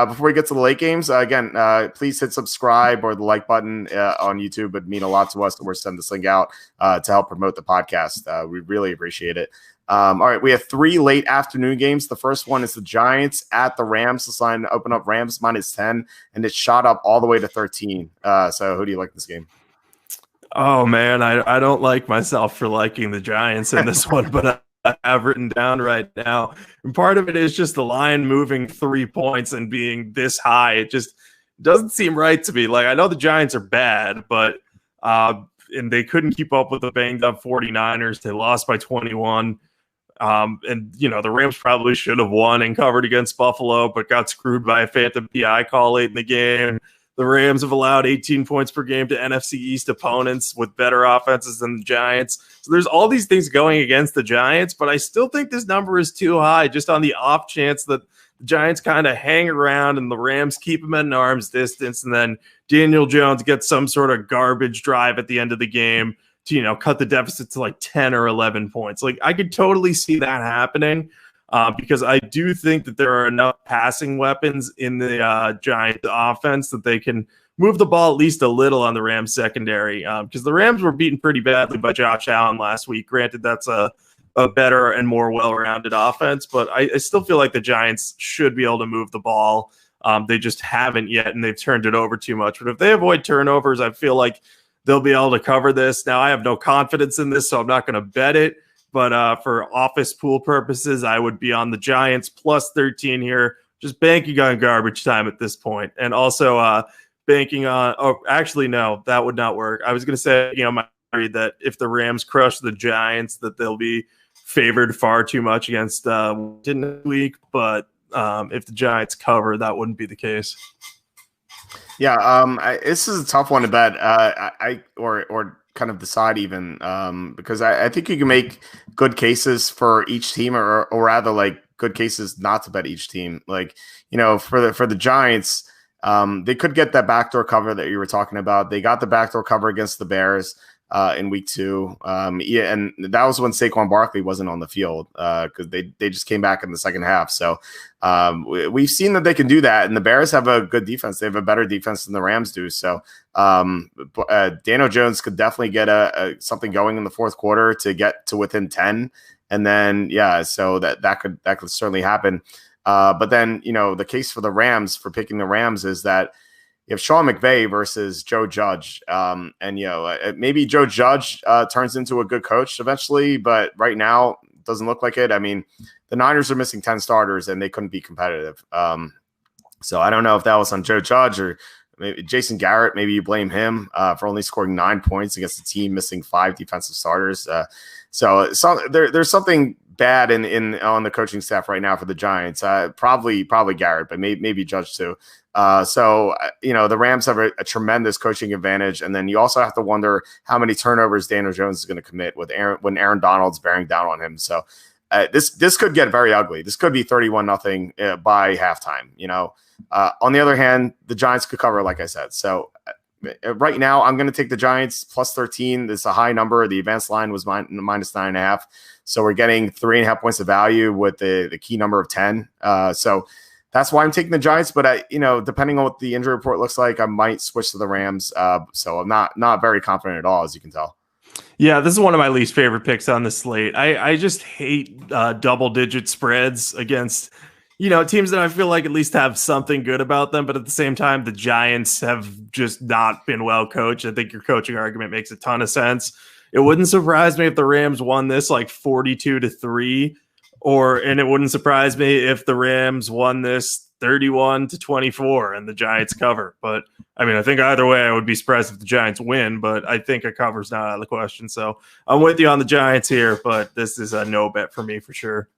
Before we get to the late games, again, please hit subscribe or the like button on YouTube. It would mean a lot to us that we're sending this link out to help promote the podcast. We really appreciate it. All right, we have 3 late afternoon games. The first one is the Giants at the Rams. This line open up Rams -10, and it shot up all the way to 13. So who do you like this game? Oh, man, I don't like myself for liking the Giants in this one, but I have written down right now. And part of it is just the line moving 3 points and being this high. It just doesn't seem right to me. Like, I know the Giants are bad, but and they couldn't keep up with the banged-up 49ers. They lost by 21. And, you know, the Rams probably should have won and covered against Buffalo, but got screwed by a phantom PI call late in the game. The Rams have allowed 18 points per game to NFC East opponents with better offenses than the Giants. So there's all these things going against the Giants, but I still think this number is too high just on the off chance that the Giants kind of hang around and the Rams keep them at an arm's distance, and then Daniel Jones gets some sort of garbage drive at the end of the game to, you know, cut the deficit to like 10 or 11 points. Like, I could totally see that happening because I do think that there are enough passing weapons in the Giants offense that they can move the ball at least a little on the Rams secondary, because the Rams were beaten pretty badly by Josh Allen last week. Granted, that's a better and more well-rounded offense, but I still feel like the Giants should be able to move the ball. They just haven't yet, and they've turned it over too much. But if they avoid turnovers, I feel like they'll be able to cover this. Now, I have no confidence in this, so I'm not going to bet it. But for office pool purposes, I would be on the Giants plus 13 here, just banking on garbage time at this point. And also banking on – oh, actually, no, that would not work. I was going to say, you know, my theory that if the Rams crush the Giants, that they'll be favored far too much against this week. But if the Giants cover, that wouldn't be the case. Yeah, this is a tough one to bet. Or kind of decide even because I think you can make good cases for each team, or rather, like, good cases not to bet each team. Like, you know, for the Giants, they could get that backdoor cover that you were talking about. They got the backdoor cover against the Bears in week 2. Yeah, and that was when Saquon Barkley wasn't on the field because they just came back in the second half. So we've seen that they can do that, and the Bears have a good defense. They have a better defense than the Rams do. So Daniel Jones could definitely get something going in the fourth quarter to get to within 10, and then so that could certainly happen. But then, you know, the case for the Rams for picking the Rams is that you have Sean McVay versus Joe Judge. And, you know, maybe Joe Judge turns into a good coach eventually, but right now it doesn't look like it. I mean, the Niners are missing 10 starters and they couldn't be competitive. So I don't know if that was on Joe Judge or maybe Jason Garrett. Maybe you blame him for only scoring 9 points against a team missing 5 defensive starters. So there's something bad on the coaching staff right now for the Giants. Probably Garrett, but maybe Judge too. So, you know, the Rams have a tremendous coaching advantage. And then you also have to wonder how many turnovers Daniel Jones is going to commit when Aaron Donald's bearing down on him. So this could get very ugly. This could be 31-0 by halftime. You know, on the other hand, the Giants could cover, like I said. So right now I'm going to take the Giants plus 13. This is a high number. The advanced line was minus 9.5. So we're getting 3.5 points of value with the key number of 10. So that's why I'm taking the Giants. But depending on what the injury report looks like, I might switch to the Rams. So I'm not very confident at all, as you can tell. Yeah, this is one of my least favorite picks on the slate. I just hate double-digit spreads against, you know, teams that I feel like at least have something good about them. But at the same time, the Giants have just not been well coached. I think your coaching argument makes a ton of sense. It wouldn't surprise me if the Rams won this like 42-3, and it wouldn't surprise me if the Rams won this 31-24 and the Giants cover. But I mean, I think either way, I would be surprised if the Giants win, but I think a cover's not out of the question. So I'm with you on the Giants here, but this is a no bet for me for sure.